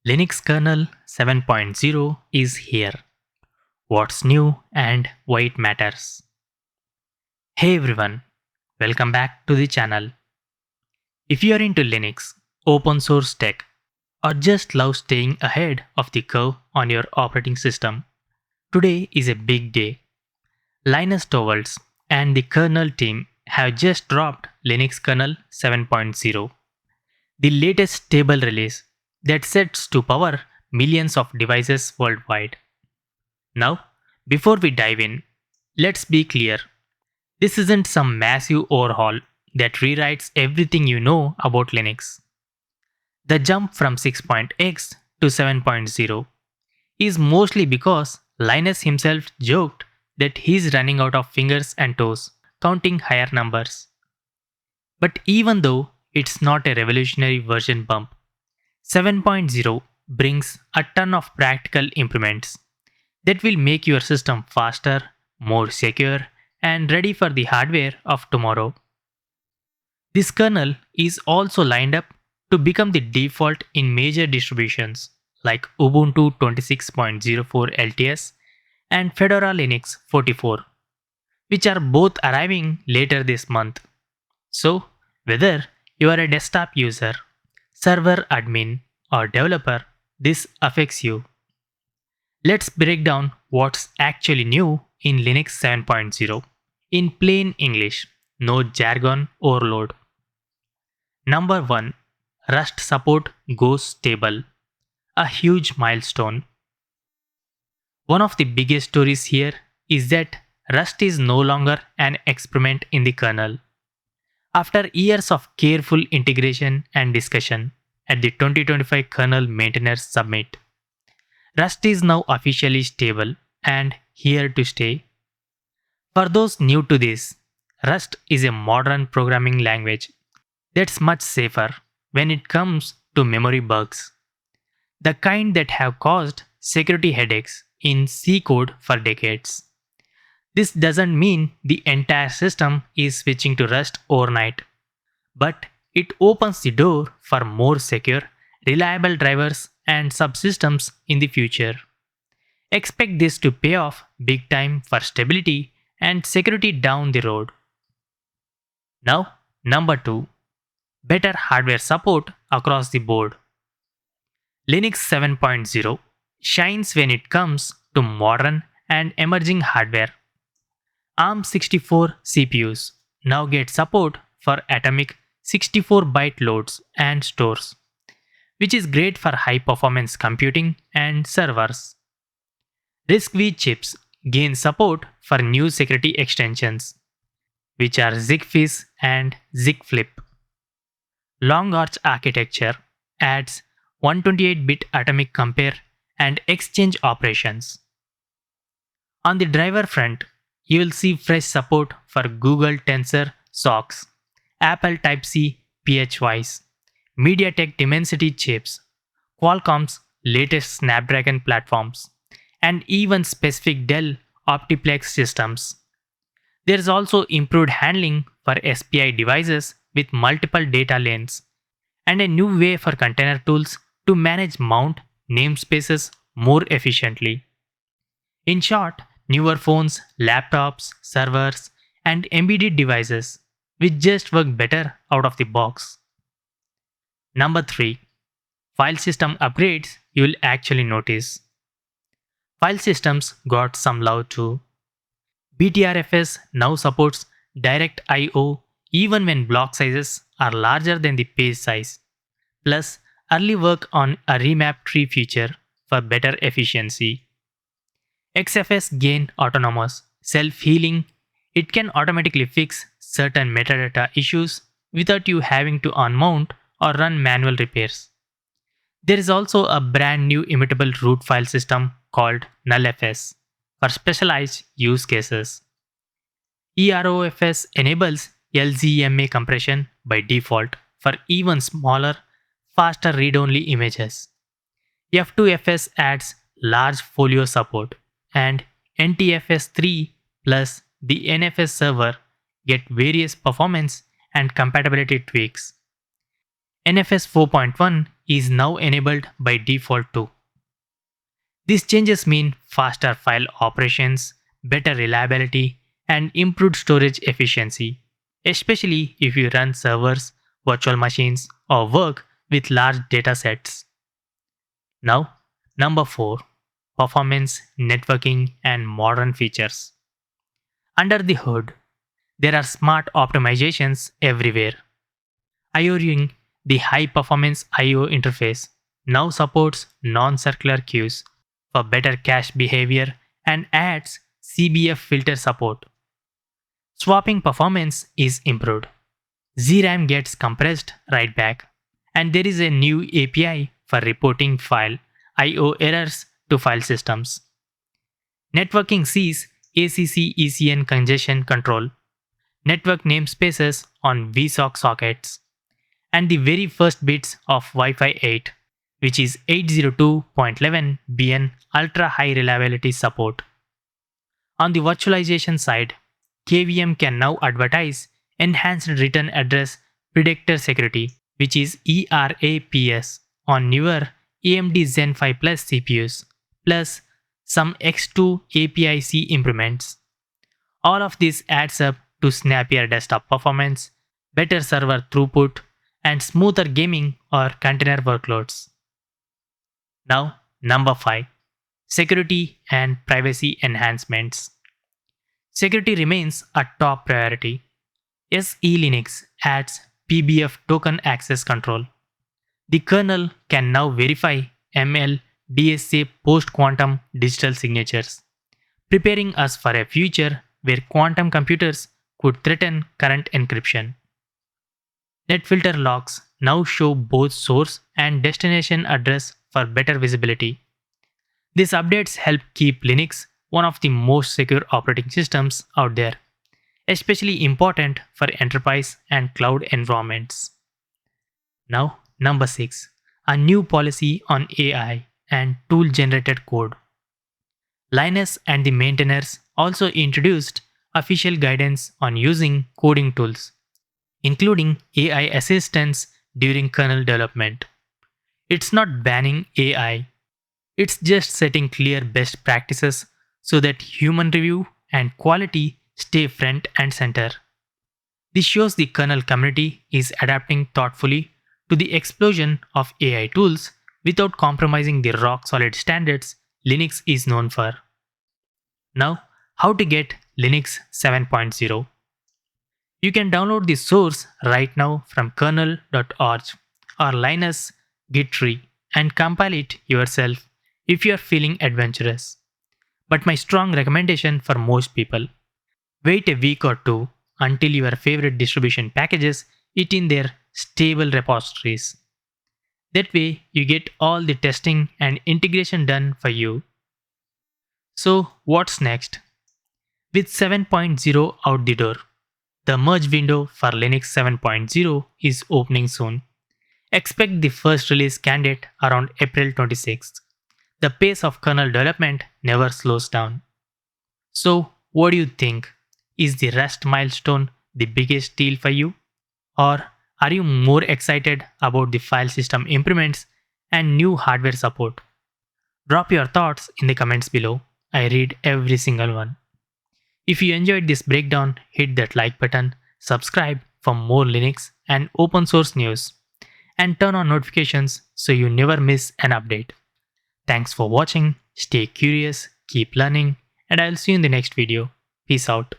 Linux kernel 7.0 is here. What's new and why it matters? Hey everyone, welcome back to the channel. If you are into Linux, open source tech, or just love staying ahead of the curve on your operating system, today is a big day. Linus Torvalds and the kernel team have just dropped Linux kernel 7.0, the latest stable release that sets to power millions of devices worldwide. Now, before we dive in, let's be clear. This isn't some massive overhaul that rewrites everything you know about Linux. The jump from 6.x to 7.0 is mostly because Linus himself joked that he's running out of fingers and toes counting higher numbers. But even though it's not a revolutionary version bump, 7.0 brings a ton of practical improvements that will make your system faster, more secure, and ready for the hardware of tomorrow. This kernel is also lined up to become the default in major distributions like Ubuntu 26.04 LTS and Fedora Linux 44, which are both arriving later this month. So, whether you are a desktop user, server admin, or developer, this affects you. Let's break down what's actually new in Linux 7.0 in plain English, no jargon overload. Number 1. Rust support goes stable, a huge milestone. One of the biggest stories here is that Rust is no longer an experiment in the kernel. After years of careful integration and discussion at the 2025 Kernel Maintainers Summit, Rust is now officially stable and here to stay. For those new to this, Rust is a modern programming language that's much safer when it comes to memory bugs, the kind that have caused security headaches in C code for decades. This doesn't mean the entire system is switching to Rust overnight, but it opens the door for more secure, reliable drivers and subsystems in the future. Expect this to pay off big time for stability and security down the road. Now, number 2. Better hardware support across the board. Linux 7.0 shines when it comes to modern and emerging hardware. ARM64 CPUs now get support for atomic 64-byte loads and stores, which is great for high-performance computing and servers. RISC-V chips gain support for new security extensions, which are ZigFizz and ZigFlip. Long Arch architecture adds 128-bit atomic compare and exchange operations. On the driver front, you will see fresh support for Google Tensor SOCs, Apple Type-C PHYs, MediaTek Dimensity chips, Qualcomm's latest Snapdragon platforms, and even specific Dell Optiplex systems. There is also improved handling for SPI devices with multiple data lanes, and a new way for container tools to manage mount namespaces more efficiently. In short, newer phones, laptops, servers, and embedded devices which just work better out of the box. Number 3. File system upgrades you will actually notice. File systems got some love too. Btrfs now supports direct I/O even when block sizes are larger than the page size. Plus, early work on a remap-tree feature for better efficiency. XFS gain autonomous, self-healing. It can automatically fix certain metadata issues without you having to unmount or run manual repairs. There is also a brand new immutable root file system called nullfs for specialized use cases. EROFS enables LZMA compression by default for even smaller, faster read-only images. F2FS adds large folio support, and NTFS3 plus the NFS server get various performance and compatibility tweaks. NFS 4.1 is now enabled by default too. These changes mean faster file operations, better reliability, and improved storage efficiency, especially if you run servers, virtual machines, or work with large datasets. Now, number 4, performance, networking, and modern features. Under the hood, there are smart optimizations everywhere. IOing the high performance IO interface now supports non-circular queues for better cache behavior and adds CBF filter support. Swapping performance is improved. ZRAM gets compressed right back, and there is a new API for reporting file IO errors to file systems. Networking sees ACC ECN congestion control, network namespaces on vSoc sockets, and the very first bits of Wi-Fi 8, which is 802.11bn ultra high reliability support. On the virtualization side, KVM can now advertise enhanced return address predictor security, which is ERAPS, on newer AMD Zen5 Plus CPUs, plus some X2 API-C improvements. All of this adds up to snappier desktop performance, better server throughput, and smoother gaming or container workloads. Now, number 5, security and privacy enhancements. Security remains a top priority. SE Linux adds PBF token access control. The kernel can now verify ML-DSA post-quantum digital signatures, preparing us for a future where quantum computers could threaten current encryption. NetFilter logs now show both source and destination address for better visibility. These updates help keep Linux one of the most secure operating systems out there, especially important for enterprise and cloud environments. Now, number 6, a new policy on AI and tool generated code. Linus and the maintainers also introduced official guidance on using coding tools, including AI assistance during kernel development. It's not banning AI, it's just setting clear best practices so that human review and quality stay front and center. This shows the kernel community is adapting thoughtfully to the explosion of AI tools without compromising the rock-solid standards Linux is known for. Now, how to get Linux 7.0. You can download the source right now from kernel.org or Linus Git tree and compile it yourself if you are feeling adventurous. But my strong recommendation for most people: wait a week or two until your favorite distribution packages it in their stable repositories. That way, you get all the testing and integration done for you. So, what's next? With 7.0 out the door, the merge window for Linux 7.0 is opening soon. Expect the first release candidate around April 26th. The pace of kernel development never slows down. So, what do you think? Is the Rust milestone the biggest deal for you? Or are you more excited about the file system improvements and new hardware support? Drop your thoughts in the comments below. I read every single one. If you enjoyed this breakdown, hit that like button, subscribe for more Linux and open source news, and turn on notifications so you never miss an update. Thanks for watching, stay curious, keep learning, and I'll see you in the next video. Peace out.